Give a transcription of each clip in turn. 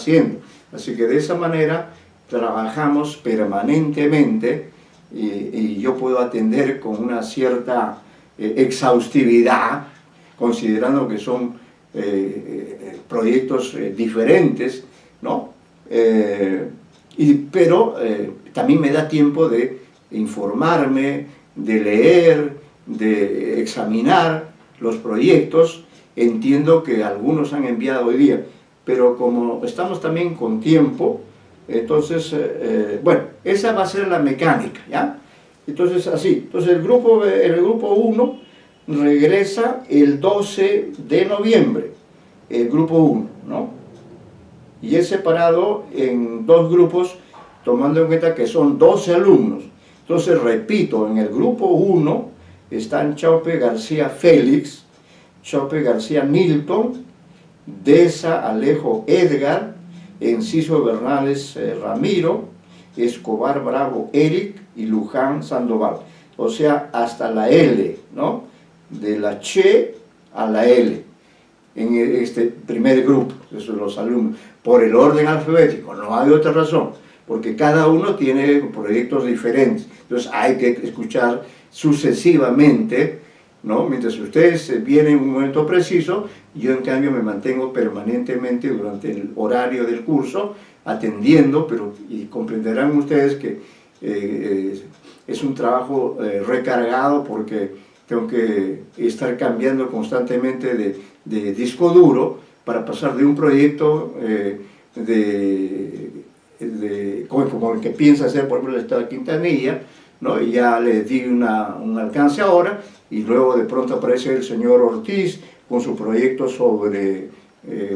haciendo. Así que de esa manera trabajamos permanentemente y yo puedo atender con una cierta exhaustividad, considerando que son proyectos diferentes, ¿no? Pero también me da tiempo de informarme, de leer, de examinar los proyectos. Entiendo que algunos han enviado hoy día, pero como estamos también con tiempo, entonces, bueno, esa va a ser la mecánica, ¿ya? Entonces, así, entonces el grupo 1 regresa el 12 de noviembre, el grupo 1, ¿no? Y es separado en dos grupos, tomando en cuenta que son 12 alumnos. Entonces, repito, en el grupo 1 están Chaupe García Félix, Chaupe García Milton, Deza Alejo Edgar, Enciso Bernales Ramiro, Escobar Bravo Eric y Luján Sandoval. O sea, hasta la L, ¿no? De la Che a la L, en este primer grupo, esos son los alumnos, por el orden alfabético, no hay otra razón, porque cada uno tiene proyectos diferentes, entonces hay que escuchar sucesivamente, ¿no? Mientras ustedes vienen en un momento preciso, yo en cambio me mantengo permanentemente durante el horario del curso, atendiendo, pero y comprenderán ustedes que es un trabajo recargado porque tengo que estar cambiando constantemente de disco duro para pasar de un proyecto como el que piensa hacer, por ejemplo, el Estado de Quintanilla, ¿no? Y ya le di un alcance ahora, y luego de pronto aparece el señor Ortiz con su proyecto sobre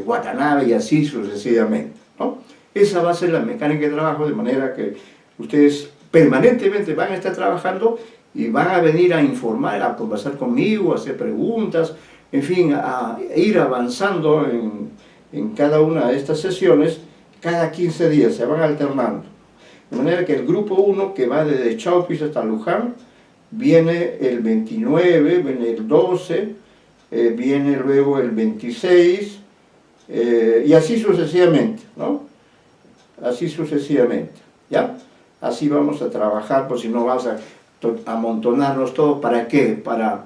Watanabe y así sucesivamente, ¿no? Esa va a ser la mecánica de trabajo, de manera que ustedes permanentemente van a estar trabajando y van a venir a informar, a conversar conmigo, a hacer preguntas, en fin, a ir avanzando en cada una de estas sesiones. Cada 15 días se van alternando. De manera que el grupo 1, que va desde Chaupis hasta Luján, viene el 29, viene el 12, viene luego el 26, y así sucesivamente, ¿no? Así sucesivamente, ¿ya? Así vamos a trabajar, por si no vas a amontonarnos todos. ¿Para qué? Para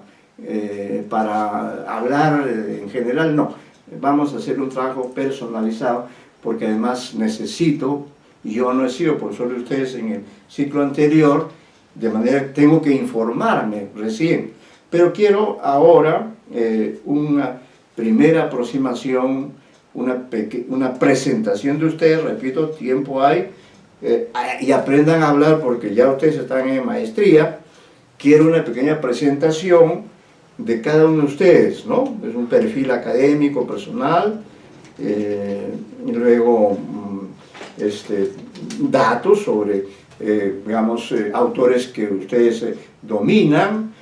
hablar en general, no. Vamos a hacer un trabajo personalizado, porque además necesito, yo no he sido profesor de ustedes en el ciclo anterior, de manera que tengo que informarme recién, pero quiero ahora una primera aproximación, una presentación de ustedes, repito, tiempo hay, y aprendan a hablar porque ya ustedes están en maestría. Quiero una pequeña presentación de cada uno de ustedes, ¿no? Es un perfil académico, personal, y luego datos sobre, digamos, autores que ustedes dominan,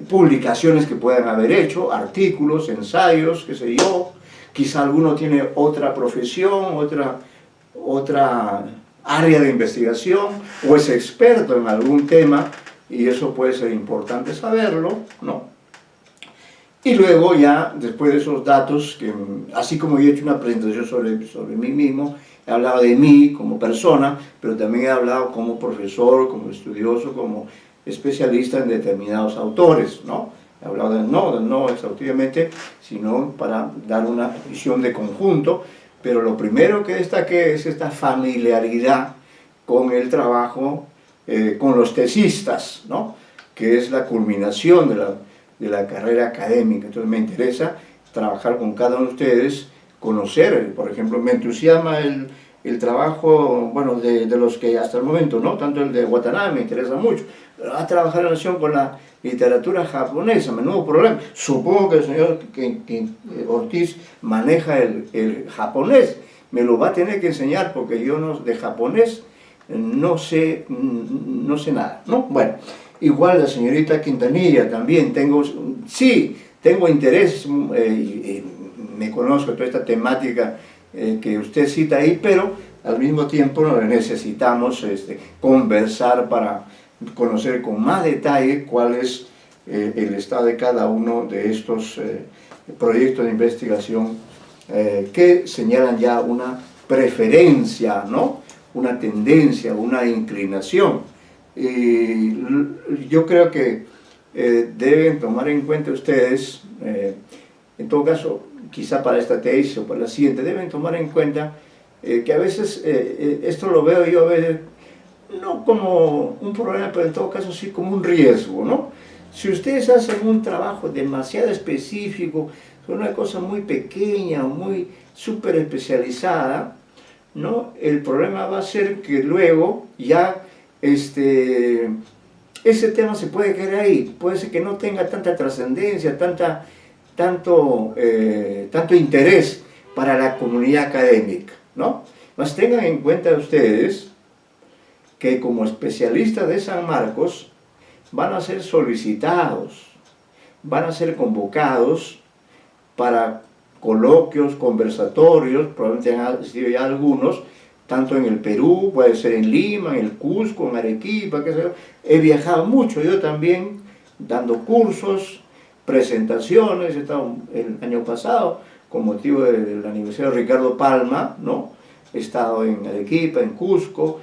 publicaciones que puedan haber hecho, artículos, ensayos, qué sé yo. Quizá alguno tiene otra profesión, otra área de investigación, o es experto en algún tema, y eso puede ser importante saberlo, ¿no? Y luego ya, después de esos datos, que, así como yo he hecho una presentación sobre mí mismo, he hablado de mí como persona, pero también he hablado como profesor, como estudioso, como especialista en determinados autores, ¿no? He hablado no exhaustivamente, sino para dar una visión de conjunto, pero lo primero que destaqué es esta familiaridad con el trabajo, con los tesistas, ¿no? Que es la culminación de la carrera académica. Entonces me interesa trabajar con cada uno de ustedes, conocer, por ejemplo, me entusiasma el trabajo, bueno, de los que hasta el momento, ¿no? Tanto el de Watanabe me interesa mucho, pero a trabajar en relación con la literatura japonesa, menudo problema. Supongo que el señor Ortiz maneja el japonés, me lo va a tener que enseñar porque yo no, de japonés no sé nada, ¿no? Bueno, igual la señorita Quintanilla también, tengo interés, me conozco toda esta temática que usted cita ahí, pero al mismo tiempo necesitamos conversar para conocer con más detalle cuál es el estado de cada uno de estos proyectos de investigación que señalan ya una preferencia, ¿no? Una tendencia, una inclinación. Y yo creo que deben tomar en cuenta ustedes, en todo caso, quizá para esta tesis o para la siguiente, deben tomar en cuenta que a veces, esto lo veo yo a veces, no como un problema, pero en todo caso sí como un riesgo, ¿no? Si ustedes hacen un trabajo demasiado específico, una cosa muy pequeña o muy súper especializada, ¿no? El problema va a ser que luego ya ese tema se puede quedar ahí, puede ser que no tenga tanta trascendencia, tanto interés para la comunidad académica, ¿no? Mas tengan en cuenta ustedes que como especialistas de San Marcos van a ser solicitados, van a ser convocados para coloquios, conversatorios, probablemente han sido ya algunos, tanto en el Perú, puede ser en Lima, en el Cusco, en Arequipa, qué sé yo. He viajado mucho, yo también, dando cursos, presentaciones, he estado el año pasado, con motivo del aniversario de Ricardo Palma, ¿no? He estado en Arequipa, en Cusco,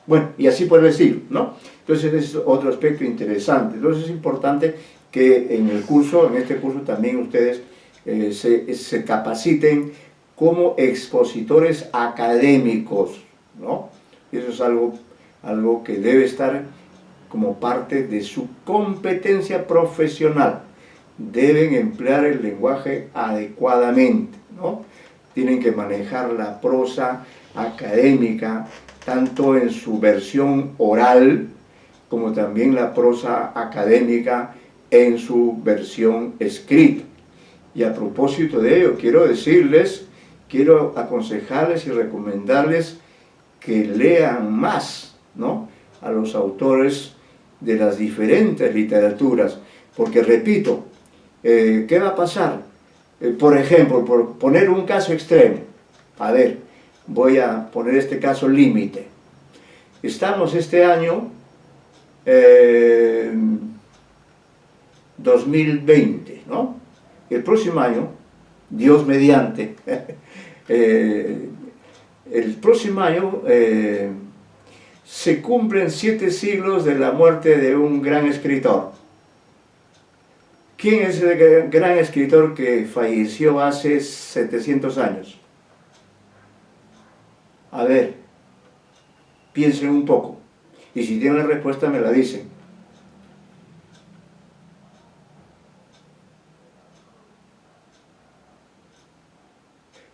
bueno, y así por decir, ¿no? Entonces es otro aspecto interesante. Entonces es importante que en el curso, en este curso también ustedes se capaciten como expositores académicos, ¿no? Y eso es algo que debe estar como parte de su competencia profesional. Deben emplear el lenguaje adecuadamente, ¿no? Tienen que manejar la prosa académica, tanto en su versión oral, como también la prosa académica en su versión escrita. Y a propósito de ello, quiero aconsejarles y recomendarles que lean más, ¿no? A los autores de las diferentes literaturas, porque repito, ¿qué va a pasar? Por ejemplo, por poner un caso extremo, a ver, voy a poner este caso límite. Estamos este año 2020, ¿no? El próximo año, Dios mediante, el próximo año se cumplen 7 siglos de la muerte de un gran escritor. ¿Quién es el gran escritor que falleció hace 700 años? A ver, piensen un poco, y si tienen la respuesta me la dicen.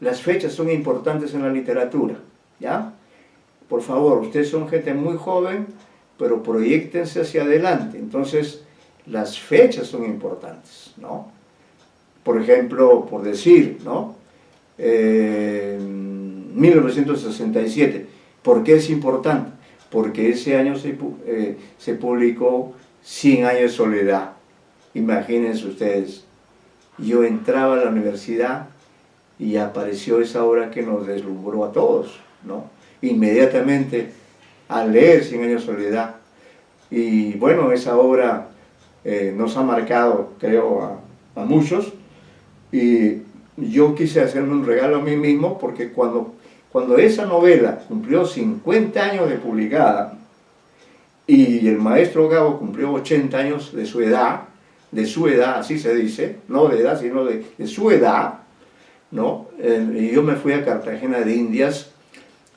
Las fechas son importantes en la literatura, ¿ya? Por favor, ustedes son gente muy joven, pero proyéctense hacia adelante. Entonces, las fechas son importantes, ¿no? Por ejemplo, por decir, ¿no? 1967. ¿Por qué es importante? Porque ese año se publicó 100 años de soledad. Imagínense ustedes, yo entraba a la universidad y apareció esa obra que nos deslumbró a todos, ¿no? Inmediatamente al leer 100 años de soledad. Y bueno, esa obra nos ha marcado, creo, a muchos, y yo quise hacerme un regalo a mí mismo, porque cuando esa novela cumplió 50 años de publicada, y el maestro Gabo cumplió 80 años de su edad, así se dice, no de edad, sino de su edad, ¿no? Y yo me fui a Cartagena de Indias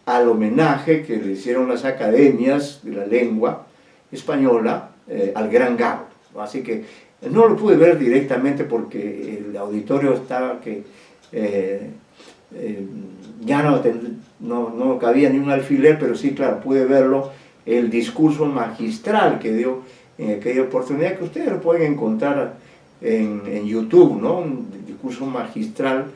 al homenaje que le hicieron las academias de la lengua española al gran Gabo, ¿no? Así que no lo pude ver directamente porque el auditorio estaba que ya no cabía ni un alfiler, pero sí, claro, pude verlo, el discurso magistral que dio en aquella oportunidad, que ustedes lo pueden encontrar en YouTube, ¿no? Un discurso magistral,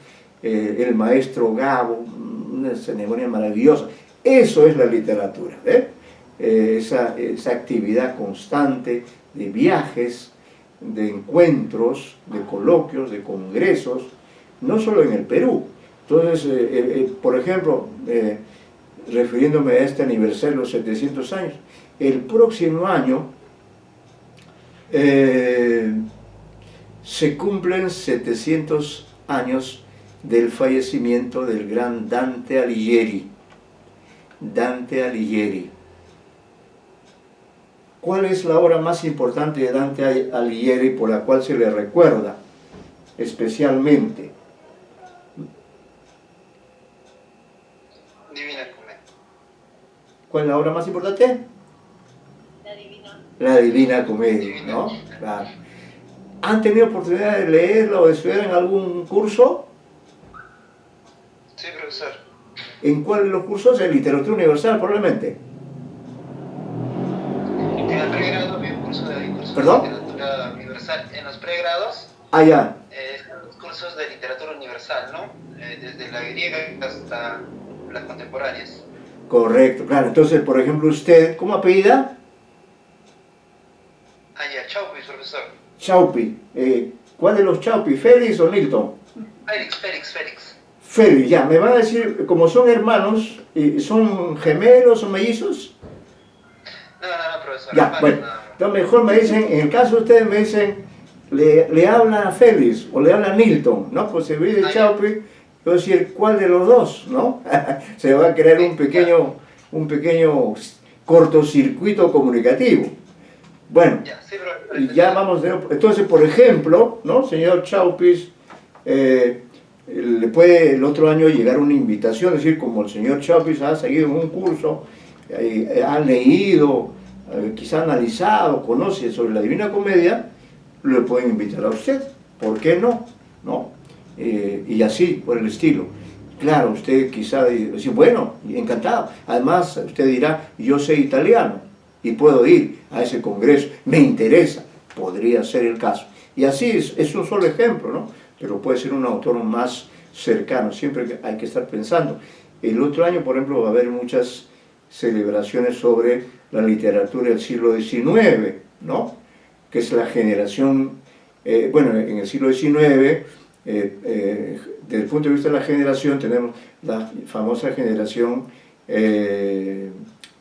el maestro Gabo, una ceremonia maravillosa. Eso es la literatura, ¿eh? Esa actividad constante de viajes, de encuentros, de coloquios, de congresos, no solo en el Perú. Entonces, por ejemplo, refiriéndome a este aniversario de los 700 años, el próximo año se cumplen 700 años del fallecimiento del gran Dante Alighieri. Dante Alighieri. ¿Cuál es la obra más importante de Dante Alighieri por la cual se le recuerda especialmente? Divina Comedia. ¿Cuál es la obra más importante? La Divina Comedia, ¿no? Claro. ¿Han tenido oportunidad de leerla o de estudiar en algún curso? Sí, profesor. ¿En cuál de los cursos? En Literatura Universal, probablemente. En el pregrado había un curso de ¿Perdón? literatura universal. En los pregrados, Ah, ya. los cursos de literatura universal, ¿no? Desde la griega hasta las contemporáneas. Correcto, claro. Entonces, por ejemplo, usted, ¿cómo apellida? Ah, ya, Chaupis, profesor. Chaupi. ¿Cuál de los Chaupi? ¿Félix o Nilton? Félix. Félix, ya. Me van a decir, como son hermanos, ¿son gemelos o mellizos? No, profesor. Ya, Hermanos, bueno. nada más. Entonces mejor me dicen, en el caso de ustedes me dicen, le habla a Félix o le habla a Nilton, ¿no? Pues se dice Chaupi, yo voy a decir, ¿cuál de los dos? ¿No? Se va a crear un pequeño cortocircuito comunicativo. Bueno, Ya, sí, profesor. y ya vamos de nuevo. Entonces, por ejemplo, ¿no? Señor Chaupis, le puede el otro año llegar una invitación, es decir, como el señor Chaupis ha seguido en un curso, ha leído, quizá analizado, conoce sobre la Divina Comedia, le pueden invitar a usted. ¿Por qué no? ¿No? Y así, por el estilo. Claro, usted quizá dice, bueno, encantado. Además, usted dirá, yo sé italiano y puedo ir a ese congreso, me interesa, podría ser el caso. Y así es un solo ejemplo, ¿no? Pero puede ser un autor más cercano, siempre hay que estar pensando. El otro año, por ejemplo, va a haber muchas celebraciones sobre la literatura del siglo XIX, ¿no? Que es la generación, bueno, en el siglo XIX, desde el punto de vista de la generación, tenemos la famosa generación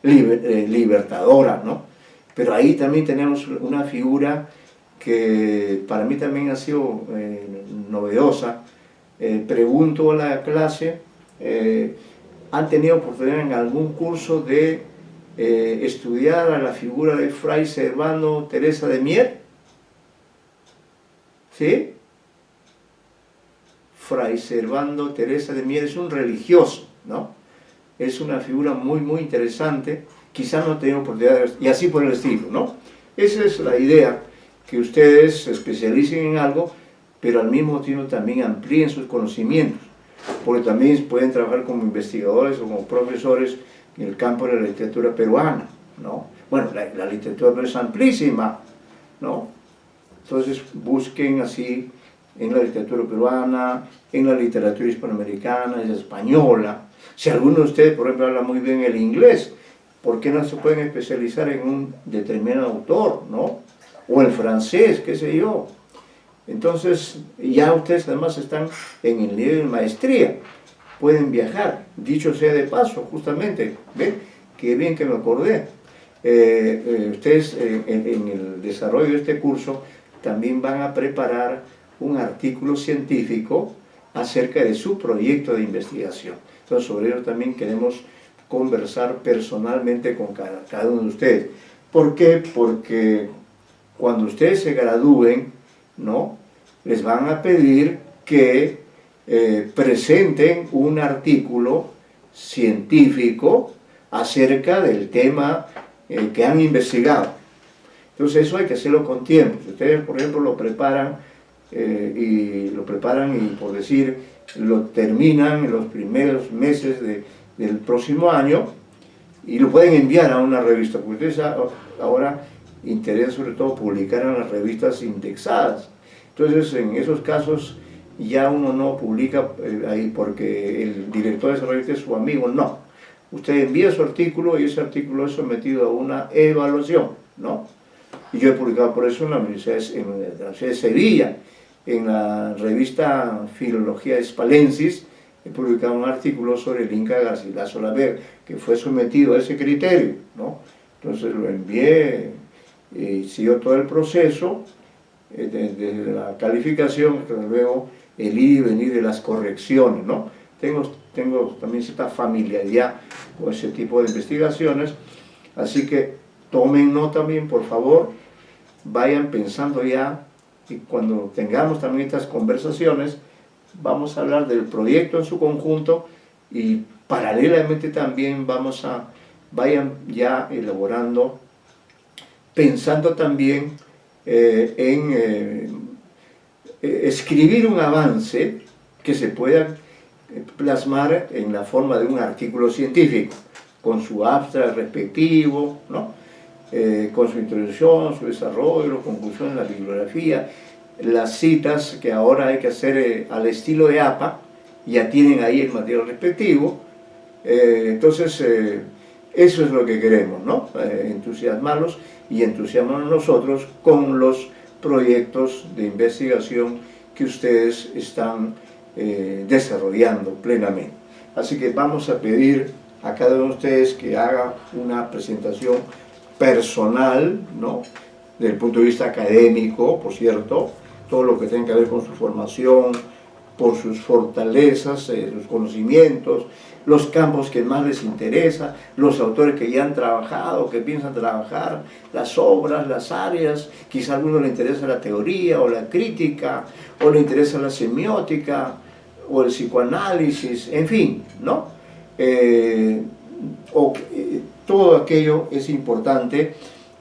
libertadora, ¿no? Pero ahí también tenemos una figura que para mí también ha sido novedosa. Pregunto a la clase, ¿han tenido oportunidad en algún curso de estudiar a la figura de Fray Servando Teresa de Mier? ¿Sí? Fray Servando Teresa de Mier es un religioso, ¿no? Es una figura muy interesante, quizá no tengan oportunidad de, y así por el estilo, ¿no? Esa es la idea, que ustedes se especialicen en algo, pero al mismo tiempo también amplíen sus conocimientos, porque también pueden trabajar como investigadores o como profesores en el campo de la literatura peruana, ¿no? Bueno, la literatura peruana es amplísima, ¿no? Entonces busquen así en la literatura peruana, en la literatura hispanoamericana, y española. Si alguno de ustedes, por ejemplo, habla muy bien el inglés, ¿por qué no se pueden especializar en un determinado autor, ¿no? O el francés, qué sé yo. Entonces, ya ustedes además están en el nivel de maestría, pueden viajar. Dicho sea de paso, justamente, ¿ven? Qué bien que me acordé. Ustedes en el desarrollo de este curso también van a preparar un artículo científico acerca de su proyecto de investigación. Entonces, sobre ello también queremos conversar personalmente con cada uno de ustedes. ¿Por qué? Porque cuando ustedes se gradúen, ¿no? Les van a pedir que presenten un artículo científico acerca del tema que han investigado. Entonces eso hay que hacerlo con tiempo. Si ustedes, por ejemplo, lo preparan y por decir, lo terminan en los primeros meses del próximo año y lo pueden enviar a una revista, porque ustedes ahora interesa sobre todo publicar en las revistas indexadas. Entonces, en esos casos ya uno no publica ahí porque el director de esa revista es su amigo, no. Usted envía su artículo y ese artículo es sometido a una evaluación, ¿no? Y yo he publicado por eso en la Universidad de Sevilla, en la revista Filología Hispalensis, he publicado un artículo sobre el Inca Garcilaso la Vega, que fue sometido a ese criterio, ¿no? Entonces lo envié, siguió todo el proceso, desde la calificación, hasta luego el ir y venir de las correcciones, ¿no? Tengo también cierta familiaridad con ese tipo de investigaciones, así que tomen nota también, por favor, vayan pensando ya, y cuando tengamos también estas conversaciones, vamos a hablar del proyecto en su conjunto y paralelamente también vayan ya elaborando, pensando también en escribir un avance que se pueda plasmar en la forma de un artículo científico, con su abstract respectivo, ¿no? Con su introducción, su desarrollo, conclusión, la bibliografía, las citas que ahora hay que hacer al estilo de APA, ya tienen ahí el material respectivo. Entonces, eso es lo que queremos, ¿no? Entusiasmarlos y entusiasmarnos nosotros con los proyectos de investigación que ustedes están desarrollando plenamente. Así que vamos a pedir a cada uno de ustedes que haga una presentación personal, ¿no? Desde el punto de vista académico, por cierto, todo lo que tenga que ver con su formación, por sus fortalezas, sus conocimientos, los campos que más les interesa, los autores que ya han trabajado, que piensan trabajar, las obras, las áreas, quizá a alguno le interesa la teoría o la crítica, o le interesa la semiótica, o el psicoanálisis, en fin, ¿no? Todo aquello es importante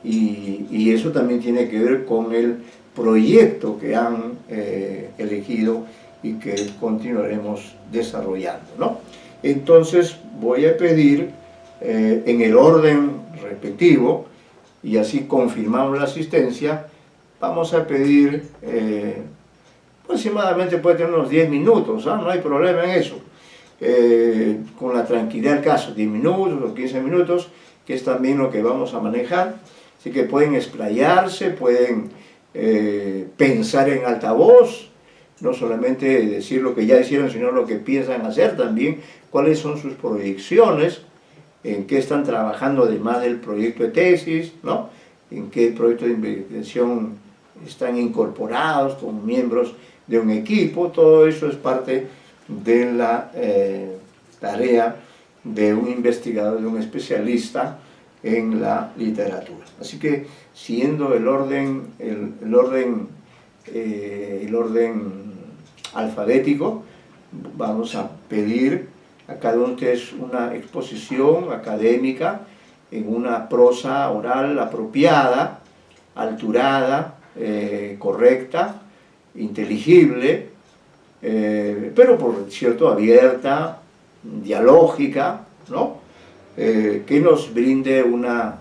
y eso también tiene que ver con el proyecto que han elegido y que continuaremos desarrollando, ¿no? Entonces voy a pedir en el orden respectivo, y así confirmamos la asistencia, vamos a pedir aproximadamente puede tener unos 10 minutos, no hay problema en eso, con la tranquilidad del caso, 10 minutos o 15 minutos, que es también lo que vamos a manejar, así que pueden explayarse, pueden pensar en altavoz, no solamente decir lo que ya hicieron, sino lo que piensan hacer también, cuáles son sus proyecciones, en qué están trabajando además del proyecto de tesis, ¿no? En qué proyecto de investigación están incorporados como miembros de un equipo. Todo eso es parte de la tarea de un investigador, de un especialista en la literatura. Así que, siguiendo el orden alfabético, vamos a pedir a cada uno de ustedes una exposición académica en una prosa oral apropiada, alturada, correcta, inteligible, pero por cierto abierta, dialógica, ¿no? Que nos brinde una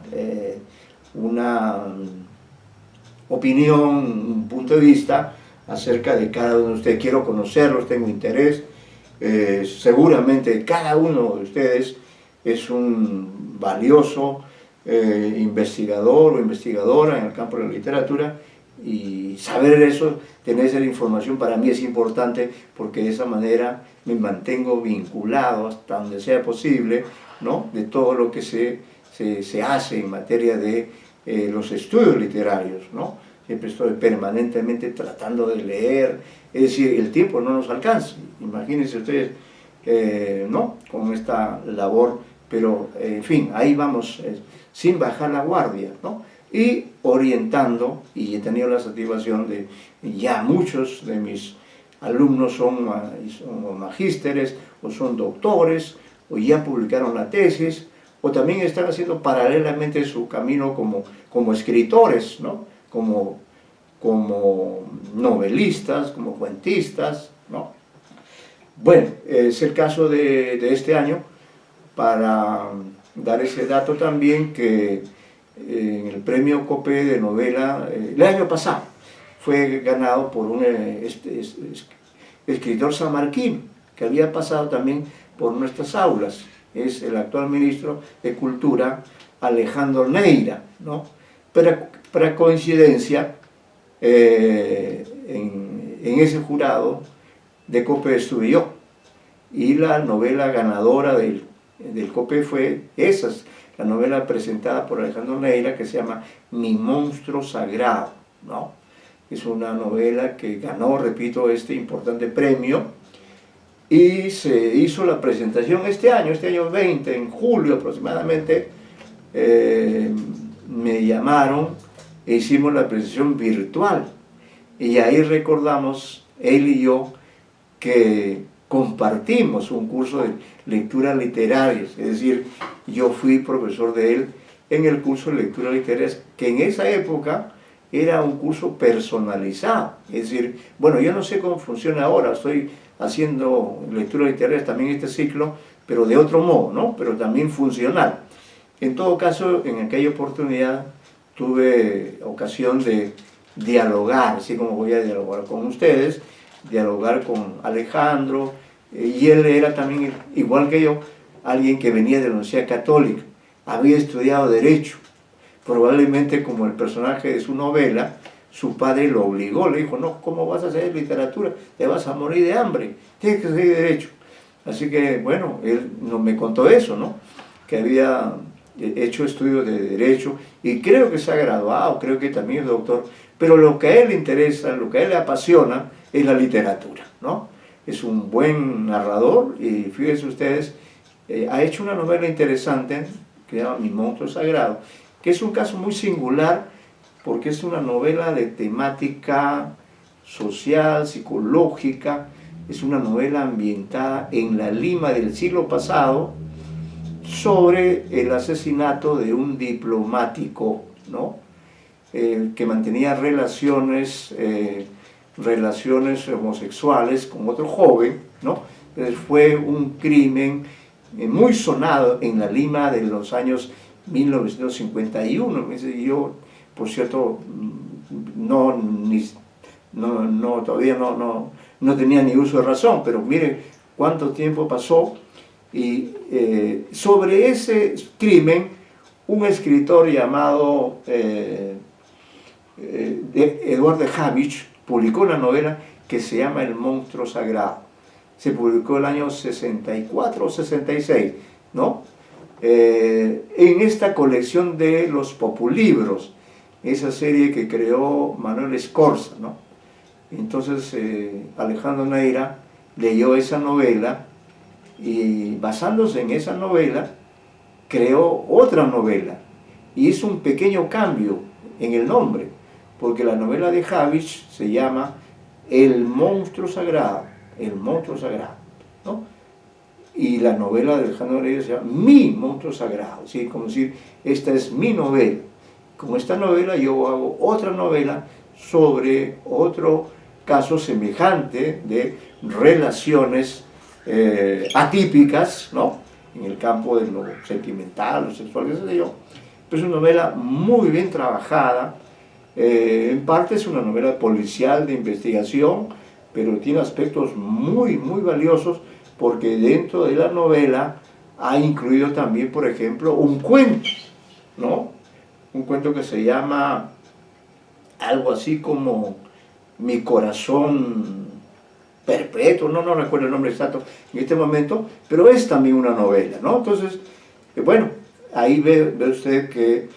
opinión, un punto de vista acerca de cada uno de ustedes. Quiero conocerlos, tengo interés. Seguramente cada uno de ustedes es un valioso investigador o investigadora en el campo de la literatura, y saber eso, tener esa información para mí es importante, porque de esa manera me mantengo vinculado hasta donde sea posible, ¿no? De todo lo que se hace en materia de los estudios literarios, ¿no? Siempre estoy permanentemente tratando de leer, es decir, el tiempo no nos alcanza, imagínense ustedes, ¿no? Con esta labor, pero en fin, ahí vamos, sin bajar la guardia, ¿no? Y orientando, y he tenido la satisfacción de ya muchos de mis alumnos son magísteres, o son doctores, o ya publicaron la tesis, o también están haciendo paralelamente su camino como escritores, ¿no? Como novelistas, como cuentistas, ¿no? Bueno, es el caso de este año, para dar ese dato también, que en el premio COPE de novela, el año pasado, fue ganado por un escritor samarquino, que había pasado también por nuestras aulas. Es el actual ministro de Cultura, Alejandro Neira, ¿no? Pero para coincidencia, en ese jurado de COPE estuve yo, y la novela ganadora del COPE fue esa, la novela presentada por Alejandro Neira, que se llama Mi monstruo sagrado, ¿no? Es una novela que ganó, repito, este importante premio, y se hizo la presentación este año 20, en julio aproximadamente. Me llamaron e hicimos la presentación virtual, y ahí recordamos, él y yo, que compartimos un curso de lectura literaria, es decir, yo fui profesor de él en el curso de lectura literaria, que en esa época era un curso personalizado. Es decir, bueno, yo no sé cómo funciona ahora, estoy haciendo lectura literaria también este ciclo, pero de otro modo, ¿no? Pero también funcional. En todo caso, en aquella oportunidad tuve ocasión de dialogar, así como voy a dialogar con ustedes, dialogar con Alejandro, y él era también, igual que yo, alguien que venía de la Universidad Católica, había estudiado Derecho, probablemente como el personaje de su novela, su padre lo obligó, le dijo, no, ¿cómo vas a hacer literatura? Te vas a morir de hambre, tienes que seguir Derecho. Así que, bueno, él no me contó eso, ¿no? Que había hecho estudios de Derecho, y creo que se ha graduado, creo que también es doctor, pero lo que a él le interesa, lo que a él le apasiona, es la literatura, ¿no? Es un buen narrador, y fíjense ustedes, ha hecho una novela interesante, que se llama Mi monstruo sagrado, que es un caso muy singular, porque es una novela de temática social, psicológica, es una novela ambientada en la Lima del siglo pasado, sobre el asesinato de un diplomático, ¿no? Que mantenía relaciones homosexuales con otro joven, ¿no? Entonces fue un crimen muy sonado en la Lima de los años 1951. Yo, por cierto, todavía no tenía ni uso de razón, pero miren cuánto tiempo pasó. Y sobre ese crimen, un escritor llamado Eduard de Habich publicó una novela que se llama El monstruo sagrado. Se publicó el año 64 o 66, ¿no? En esta colección de los populibros, esa serie que creó Manuel Escorza, ¿no? Entonces Alejandro Neira leyó esa novela, y basándose en esa novela creó otra novela, y hizo un pequeño cambio en el nombre, porque la novela de Habich se llama El monstruo sagrado, ¿no? Y la novela de Alejandro Neira se llama Mi monstruo sagrado, ¿sí? Como decir, esta es mi novela. Con esta novela yo hago otra novela sobre otro caso semejante de relaciones atípicas, ¿no? En el campo de lo sentimental, lo sexual, qué sé yo. Es una novela muy bien trabajada, en parte es una novela policial de investigación, pero tiene aspectos muy valiosos, porque dentro de la novela ha incluido también, por ejemplo, un cuento, ¿no? Un cuento que se llama algo así como Mi corazón perpetuo, no recuerdo el nombre exacto en este momento, pero es también una novela, ¿no? Entonces, bueno, ahí ve usted que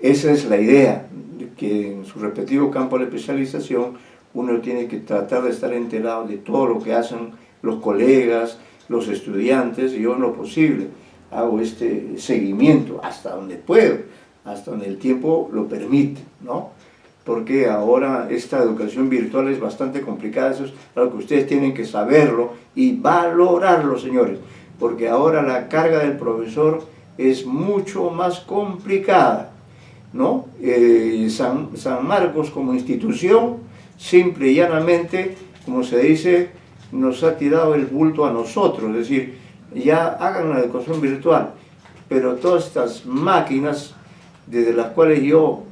esa es la idea, de que en su respectivo campo de especialización uno tiene que tratar de estar enterado de todo lo que hacen los colegas, los estudiantes, y yo en lo posible hago este seguimiento hasta donde puedo, hasta donde el tiempo lo permite, ¿no? Porque ahora esta educación virtual es bastante complicada, eso es algo que ustedes tienen que saberlo y valorarlo, señores, porque ahora la carga del profesor es mucho más complicada, ¿no? San Marcos como institución, simple y llanamente, como se dice, nos ha tirado el bulto a nosotros, es decir, ya hagan la educación virtual, pero todas estas máquinas desde las cuales yo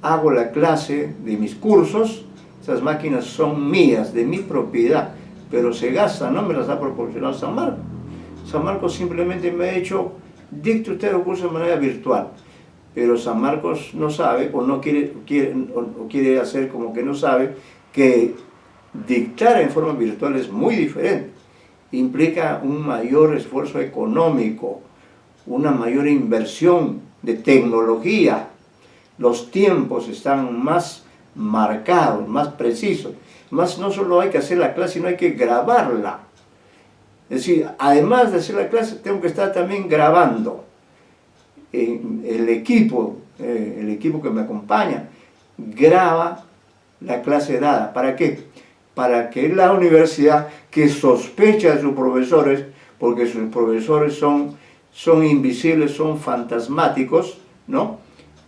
hago la clase de mis cursos, esas máquinas son mías, de mi propiedad, pero se gastan, no me las ha proporcionado San Marcos. San Marcos simplemente me ha dicho, dicte usted el curso de manera virtual, pero San Marcos no sabe, o no quiere hacer como que no sabe, que dictar en forma virtual es muy diferente, implica un mayor esfuerzo económico, una mayor inversión de tecnología, los tiempos están más marcados, más precisos. Más no solo hay que hacer la clase, sino hay que grabarla. Es decir, además de hacer la clase, tengo que estar también grabando. El equipo que me acompaña graba la clase dada. ¿Para qué? Para que la universidad, que sospecha de sus profesores, porque sus profesores son invisibles, son fantasmáticos, ¿no?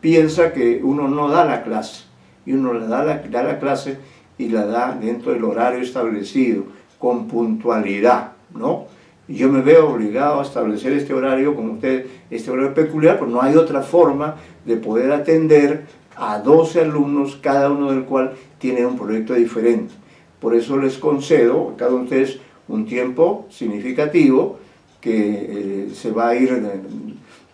Piensa que uno no da la clase, y uno le da la clase y la da dentro del horario establecido, con puntualidad, ¿no? Y yo me veo obligado a establecer este horario con ustedes, este horario peculiar, porque no hay otra forma de poder atender a 12 alumnos, cada uno del cual tiene un proyecto diferente. Por eso les concedo a cada uno de ustedes un tiempo significativo que se va a ir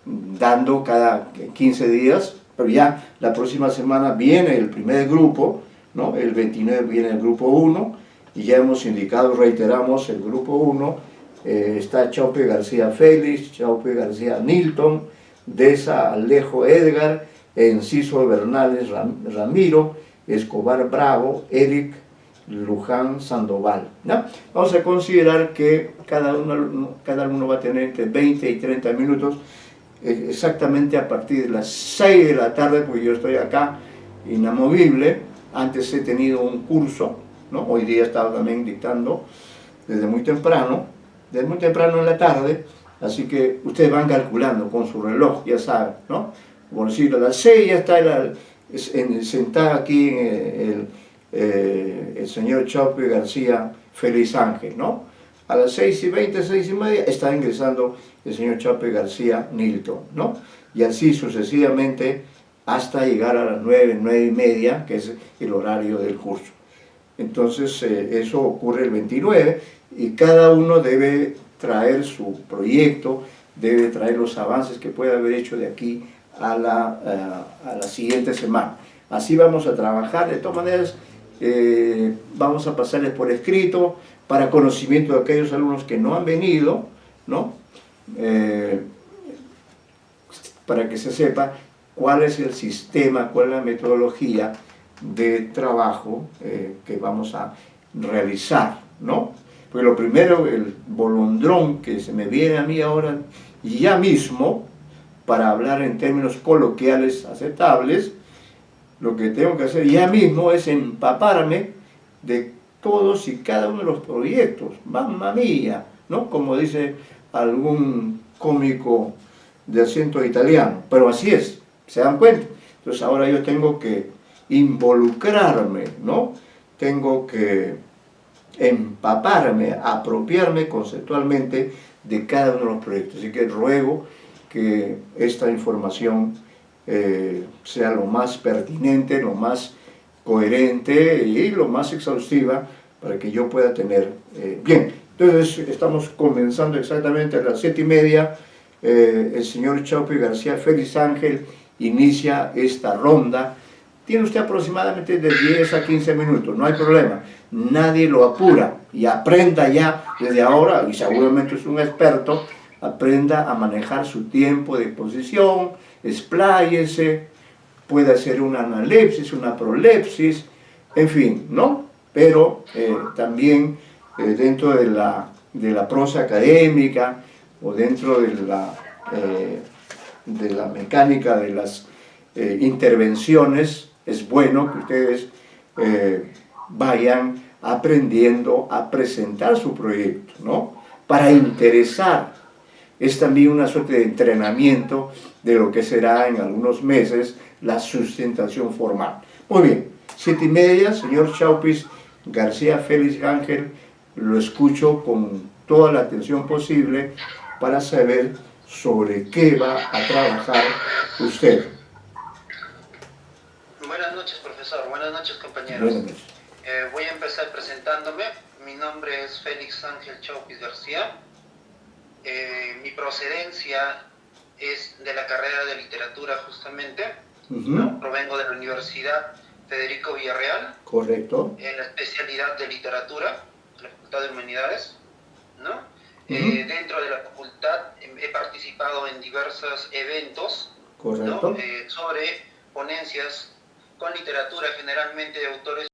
dando cada 15 días, pero ya la próxima semana viene el primer grupo, ¿no? El 29 viene el grupo 1, y ya hemos indicado, reiteramos, el grupo 1, está Chaupe García Félix, Chaupe García Nilton, Deza Alejo Edgar, Enciso Bernales Ramiro, Escobar Bravo, Eric Luján Sandoval, ¿no? Vamos a considerar que cada alumno va a tener entre 20 y 30 minutos, exactamente a partir de las 6 de la tarde, porque yo estoy acá inamovible. Antes he tenido un curso, ¿no? Hoy día he estado también dictando desde muy temprano en la tarde, así que ustedes van calculando con su reloj, ya saben, ¿no? Por decirlo, a las 6 ya está sentado aquí el señor Chaupe García Félix Ángel, ¿no? A las 6:20, 6:30 está ingresando el señor Chaupe García Nilton, ¿no? Y así sucesivamente hasta llegar a las 9, 9:30, que es el horario del curso. Entonces eso ocurre el 29, y cada uno debe traer su proyecto, debe traer los avances que pueda haber hecho de aquí a la siguiente semana. Así vamos a trabajar. De todas maneras, vamos a pasarles por escrito para conocimiento de aquellos alumnos que no han venido, ¿no? Para que se sepa cuál es el sistema, cuál es la metodología de trabajo que vamos a realizar, ¿no? Porque lo primero, el bolondrón que se me viene a mí ahora, ya mismo, para hablar en términos coloquiales aceptables, lo que tengo que hacer ya mismo es empaparme de todos y cada uno de los proyectos. ¡Mamma mía! ¿No? Como dice algún cómico de acento italiano. Pero así es, ¿se dan cuenta? Entonces ahora yo tengo que involucrarme, ¿no? Tengo que empaparme, apropiarme conceptualmente de cada uno de los proyectos. Así que ruego que esta información sea lo más pertinente, lo más coherente y lo más exhaustiva para que yo pueda tener... Bien, entonces estamos comenzando exactamente a las 7:30. El señor Chaupe García Félix Ángel inicia esta ronda. Tiene usted aproximadamente de 10 a 15 minutos, no hay problema. Nadie lo apura, y aprenda ya desde ahora, y seguramente es un experto, aprenda a manejar su tiempo de exposición, expláyese, puede hacer una analepsis, una prolepsis, en fin, ¿no? Pero también dentro de la prosa académica o dentro de la mecánica de las intervenciones, es bueno que ustedes vayan aprendiendo a presentar su proyecto, ¿no? Para interesar. Es también una suerte de entrenamiento de lo que será en algunos meses la sustentación formal. Muy bien, 7:30, señor Chaupis García Félix Ángel, lo escucho con toda la atención posible para saber sobre qué va a trabajar usted. Buenas noches, profesor. Buenas noches, compañeros. Buenas noches. Voy a empezar presentándome. Mi nombre es Félix Ángel Chaupis García. Mi procedencia es de la carrera de literatura, justamente. ¿No? Provengo de la Universidad Federico Villarreal. Correcto. En la especialidad de literatura, en la Facultad de Humanidades, ¿no? Dentro de la facultad he participado en diversos eventos, correcto, ¿no? Sobre ponencias con literatura generalmente de autores